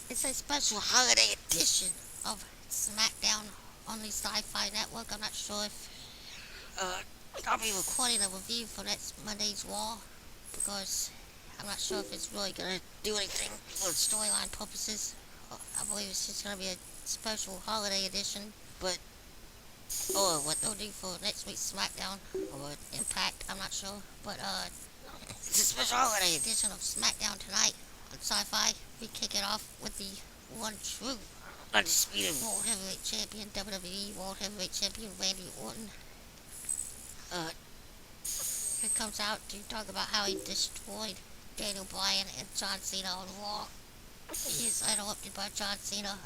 It's a special holiday edition of Smackdown on the Sci-Fi Network. I'm not sure if I'll be recording a review for next Monday's Raw because I'm not sure if it's really gonna do anything for storyline purposes. I believe it's just gonna be a special holiday edition, but or what they'll do for next week's SmackDown or Impact, I'm not sure. But it's a special holiday edition of SmackDown tonight on Sci-Fi. We kick it off with the one true undisputed World Heavyweight Champion, WWE World Heavyweight Champion Randy Orton. Uh, he comes out to talk about how he destroyed Daniel Bryan and John Cena on Raw. He is interrupted by John Cena,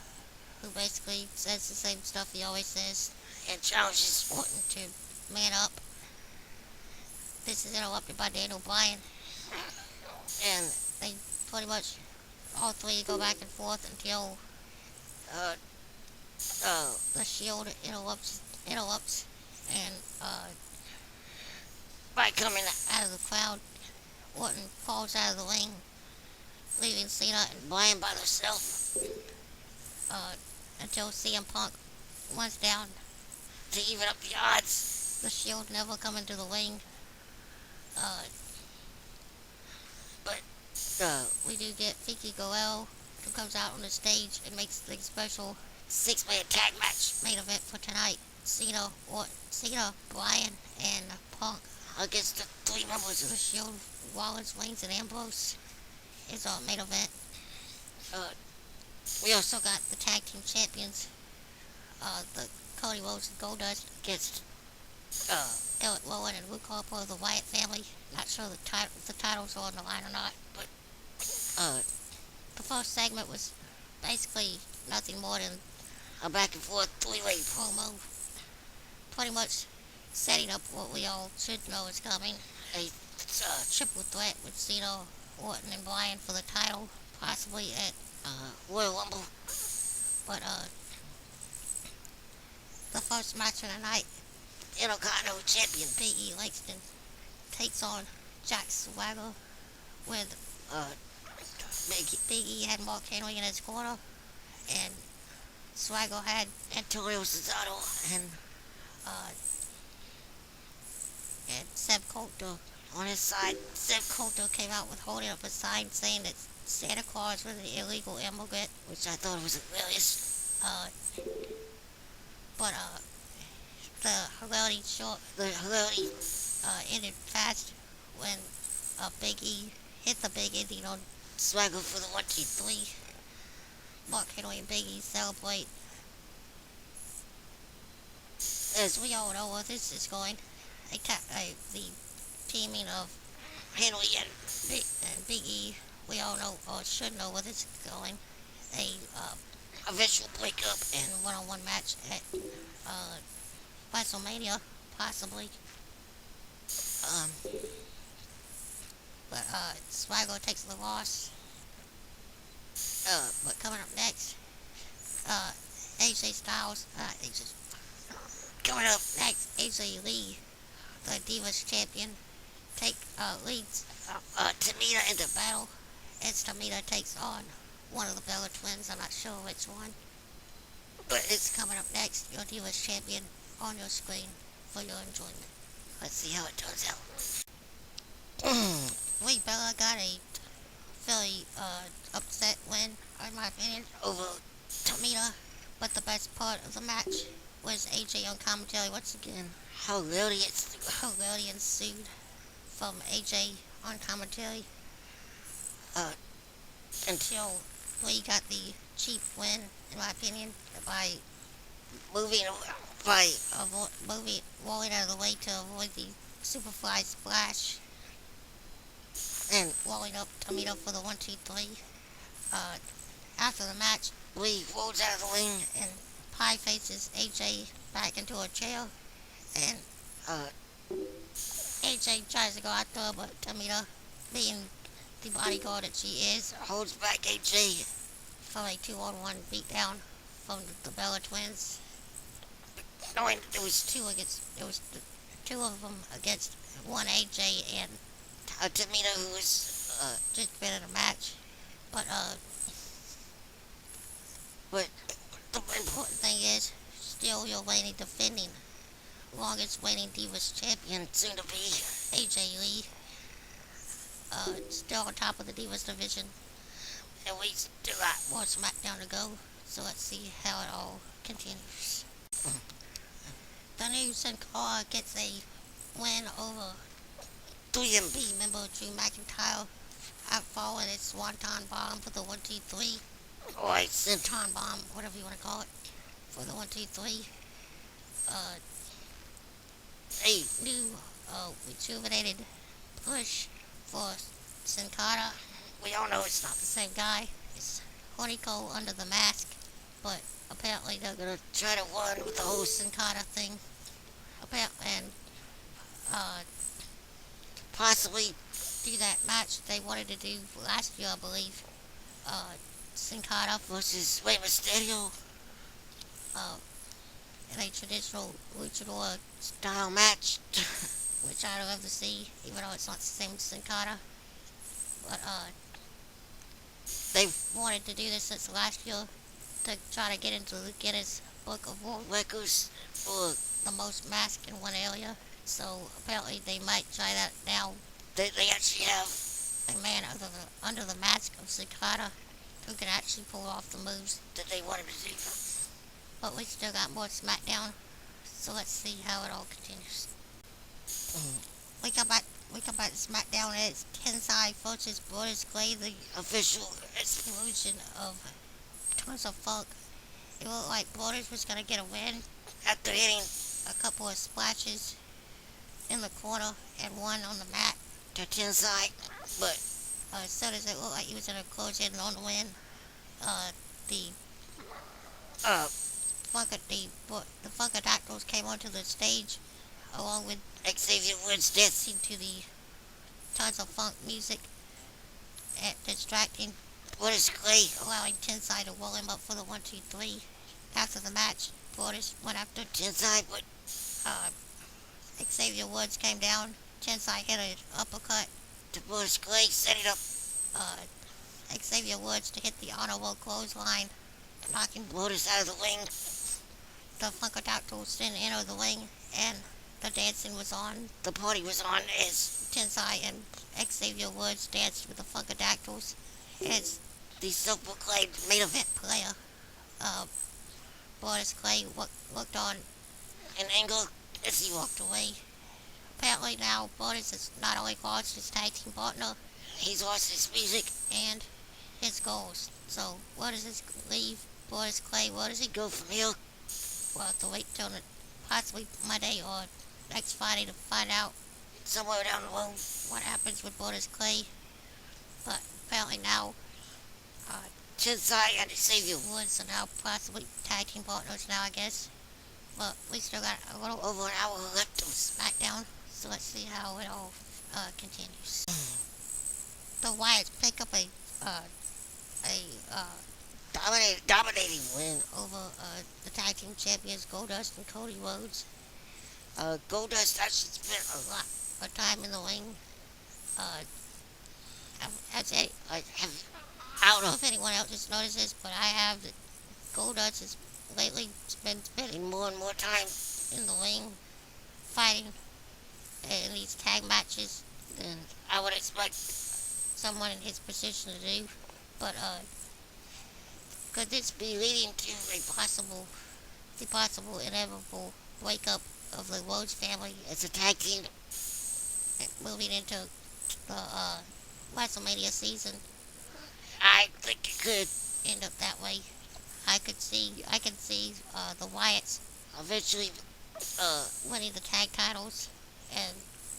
who basically says the same stuff he always says and challenges Orton to man up. This is interrupted by Daniel Bryan, and they pretty much all three go back and forth until uh, the Shield interrupts, and by coming out of the crowd, Orton falls out of the ring, leaving Cena and Bryan by themselves uh, until CM Punk runs down to even up the odds. The Shield never come into the ring, uh, but we do get Vicky Guerrero, who comes out on the stage and makes the special six-man tag match main event for tonight. Cena, Bryan, and Punk against the three members of the Shield, Rollins, Reigns, and Ambrose is our main event. We also got the tag team champions, the Cody Rhodes and Goldust against Eric Rowan and Luke Harper of the Wyatt family. Not sure if the titles are on the line or not, but the first segment was basically nothing more than a back and forth three-way promo, pretty much setting up what we all should know is coming. A triple threat with Cena, Orton, and Bryan for the title, possibly at Royal Rumble. But the first match of the night, Intercontinental Champion Big E Langston takes on Jack Swagger with Big E had Mark Henry in his corner, and Swagger had Antonio Cesaro and Seb Coulter on his side. Seb Coulter came out with holding up a sign saying that Santa Claus was an illegal immigrant, which I thought was hilarious. But the hilarity ended fast when Big E hit the big ending on Swagger for the 1, 2, 3. Mark Henry and Big E celebrate. As we all know where this is going, the teaming of Henry and Big E, we all know or should know where this is going. A eventual breakup and one-on-one match at WrestleMania, possibly. But Swagger takes the loss. But coming up next, AJ Styles, coming up next, AJ Lee, the Divas champion, leads Tamina into battle as Tamina takes on one of the Bella twins. I'm not sure which one, but it's coming up next. Your Divas champion on your screen for your enjoyment. Let's see how it turns out. Brie Bella got a fairly upset win, in my opinion, over Tamina. But the best part of the match was AJ on commentary once again. Hilarity ensued from AJ on commentary until Brie got the cheap win, in my opinion, by moving rolling out of the way to avoid the Superfly splash and rolling up Tamina for the 1, 2, 3. After the match, Brie rolls out of the ring and pie faces AJ back into a chair, and AJ tries to go after her, but Tamina, being the bodyguard that she is, holds back AJ from a 2-on-1 beatdown from the Bella twins. Knowing there was two of them against one AJ and Tamina, who was just been in a match. But still your reigning defending longest reigning Divas champion, soon to be AJ Lee. Still on top of the Divas division. And we still got more SmackDown to go. So let's see how it all continues. The new Sin Cara gets a win over 3MB member Drew McIntyre at following its Swanton Bomb for the 1-2-3. Or a Senton Bomb, whatever you want to call it, for the 1-2-3. A new rejuvenated push for Sin Cara. We all know it's not the same guy. It's Honeycomb under the mask, but apparently they're gonna try to run with the whole Sin Cara thing. And possibly do that match they wanted to do last year, I believe. Sin Cara versus Wwe Smackdown. In a traditional luchador style match, which I'd love to see, even though it's not the same as Sin Cara. But they've wanted to do this since last year to try to get into the Guinness Book of World Records for the most mask in one area. So apparently they might try that now. They actually have a man under the mask of Sin Cara who can actually pull off the moves that they wanted to do. But we still got more SmackDown, so let's see how it all continues. We come back to SmackDown, and it's Tensai versus Brodus Clay, the official explosion of Tons of Funk. It looked like Brodus was gonna get a win after hitting a couple of splashes in the corner and one on the mat to Tensai, but as soon as it looked like he was gonna close in on the win, the Funkadactyls came onto the stage along with Xavier Woods dancing to the Tons of Funk music and distracting Brodus Clay, allowing Tensai to roll him up for the 1-2-3. After the match, Brodus went after Tensai, but Xavier Woods came down. Tensai hit an uppercut to Brodus Clay, setting up Xavier Woods to hit the honorable clothesline, knocking Brodus out of the ring. The Funkadactyls didn't enter the ring, and the dancing was on. The party was on as Tensai and Xavier Woods danced with the Funkadactyls as the self-proclaimed main event player. Brodus Clay looked on in anger as he walked away. Apparently now Brodus has not only lost his tag team partner, he's lost his music and his goals. So where does this leave Brodus Clay? Where does he go from here? We'll have to wait till possibly Monday or next Friday to find out somewhere down the road what happens with Brodus Clay. But apparently now Tensai and Xavier Woods are now possibly tag team partners now, I guess. But we still got a little over an hour left of SmackDown, so let's see how it all continues. The Wyatts pick up a dominating win over the tag team champions Goldust and Cody Rhodes. Goldust actually spent a lot of time in the ring. I don't know if anyone else has noticed this, but I have. That Goldust has lately been spending more and more time in the ring, fighting in these tag matches than I would expect someone in his position to do. But could this be leading to the possible inevitable breakup of the Rhodes family as a tag team, moving into the WrestleMania season? I think it could end up that way. I can see the Wyatts eventually winning the tag titles, and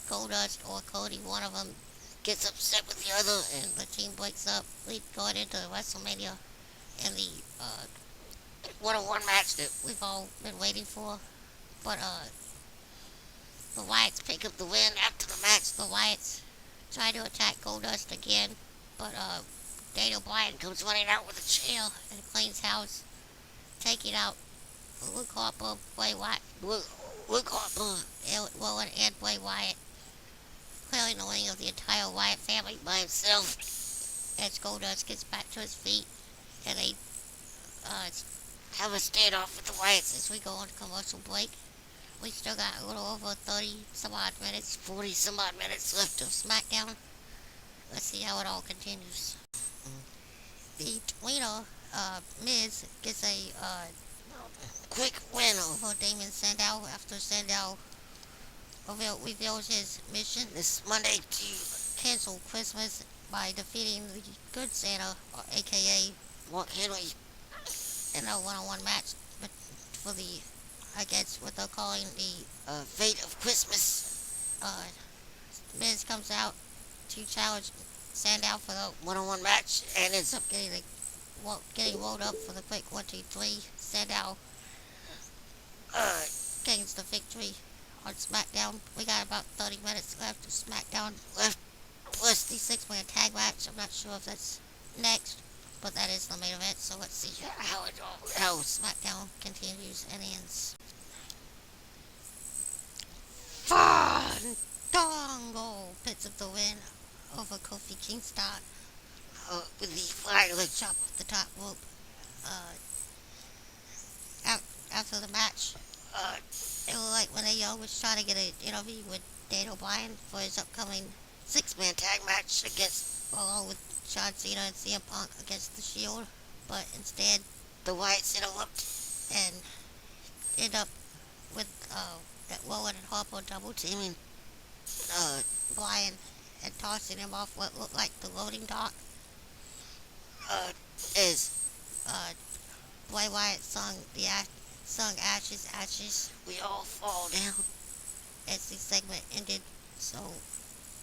Goldust or Cody, one of them, gets upset with the other, and the team breaks up, going into WrestleMania in the one-on-one match that we've all been waiting for. But the Wyatts pick up the win. After the match, the Wyatts try to attack Goldust again, but Daniel Bryan comes running out with a chair and cleans house, taking out Luke Harper, Rowan, and Bray Wyatt, clearing the wing of the entire Wyatt family by himself. As Goldust gets back to his feet, and they have a standoff with the Wyatts as we go on commercial break. We still got a little over 30 some odd minutes, 40 some odd minutes left of SmackDown. Let's see how it all continues. The winner, Miz, gets a quick win over Damon Sandow after Sandow reveals his mission this Monday to cancel Christmas by defeating the Good Santa, aka Mark Henry, in a one-on-one match for the, I guess, what they're calling the Fate of Christmas. Miz comes out to challenge Sandow for the one-on-one match and ends up getting rolled up for the quick 1-2-3. Sandow gains the victory on SmackDown. We got about 30 minutes left of SmackDown left, plus the six-man tag match. I'm not sure if that's next, but that is the main event. So let's see how SmackDown continues and ends. Fandango picks up the win over Kofi Kingston with the flying leg chop off the top rope. After the match, it looked like when AO was trying to get an interview with Daniel Bryan for his upcoming six-man tag match along with John Cena and CM Punk against the Shield, but instead the Wyatts interrupted and ended up with that Rowan and Harper double teaming Bryan and tossing him off what looked like the loading dock. As Bray Wyatt sung Ashes, Ashes, we all fall down as the segment ended. So,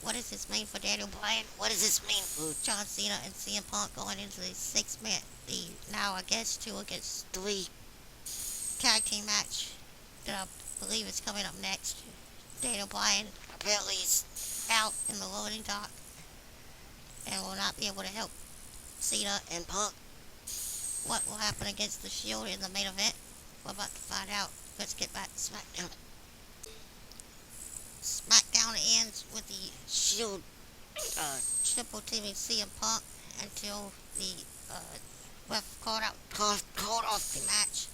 what does this mean for Daniel Bryan? What does this mean for John Cena and CM Punk going into the six-man, the now I guess 2 against 3 tag team match that I believe is coming up next? Daniel Bryan apparently is out in the loading dock and will not be able to help Cena and Punk. What will happen against the Shield in the main event? We're about to find out. Let's get back to SmackDown. SmackDown ends with the Shield triple teaming CM Punk until the ref called off the match,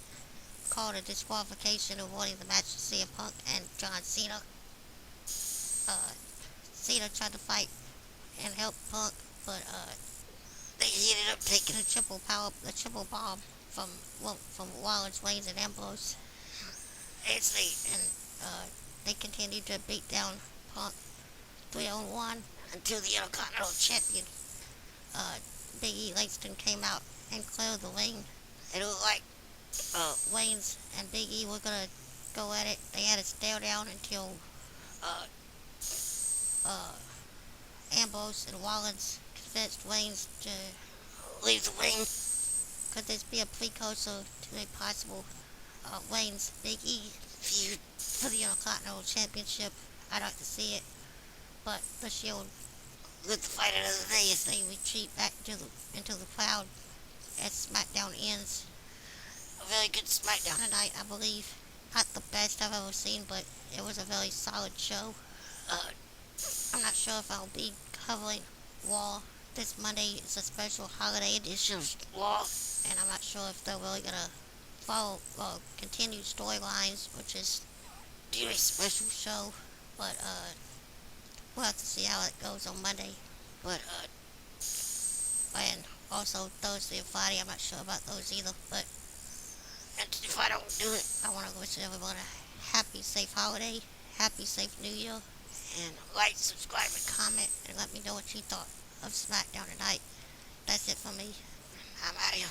called a disqualification, awarding the match to CM Punk and John Cena. Cena tried to fight and help Punk, but he ended up taking the triple bomb from Rollins, Reigns, and Ambrose. And they continued to beat down Punk 3-on-1 until the Intercontinental Champion Big E Langston came out and cleared the ring. It looked like Reigns and Big E were gonna go at it. They had a stare down until Ambrose and Rollins convinced Reigns to leave the ring. Could this be a precursor to a possible Reigns Big E feud for the Intercontinental Championship? I'd like to see it, but the Shield let the fight another day as they retreat back into the crowd as SmackDown ends. A very good SmackDown tonight, I believe. Not the best I've ever seen, but it was a very solid show. I'm not sure if I'll be covering Raw. This Monday is a special holiday edition of Raw, and I'm not sure if they're really gonna follow continued storylines, which is do a special show. But we'll have to see how it goes on Monday. But and also Thursday and Friday, I'm not sure about those either. But and if I don't do it, I want to wish everyone a happy, safe holiday, happy, safe New Year, and like, subscribe, and comment, and let me know what you thought of SmackDown tonight. That's it for me. I'm out of here.